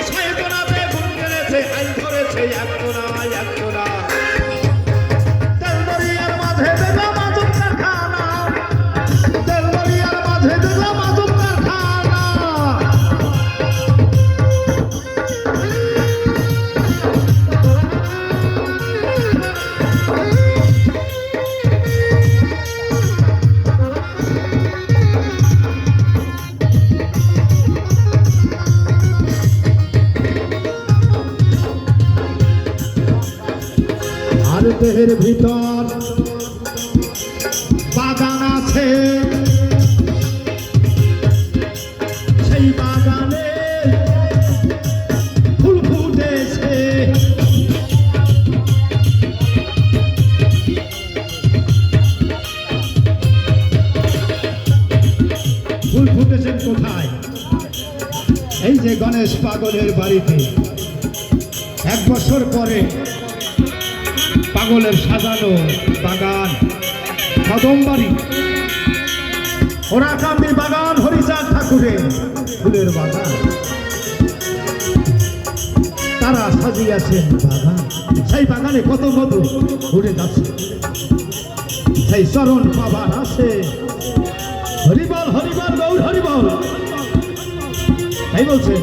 ছয়জনাতে ঘুম কেড়েছে, আইন ধরেছে একজনা একজনা। তেলদরিয়ার মাঝে দেখলাম আজব কারখানা, তেলদরিয়ার মাঝে দেখলাম আজব কারখানা। আর দেহের ভিতর বাগান আছে, সেই বাগানে ফুল ফুটেছে। ফুল ফুটেছেন কোথায়? এই যে গণেশ পাগলের বাড়িতে। 1 বছর পরে পাগলের সাজানো বাগান, কদমবাড়ি, ওরাকান্দি বাগান, হরিচাঁদ ঠাকুরের ফুলের বাগান, তারা সাজিয়েছেন বাগান। সেই বাগানে কত মধু ঘুরে যাচ্ছে, সেই চরণ পাবার আসে। হরিবল হরিবল গৌর হরিবল, তাই বলছেন।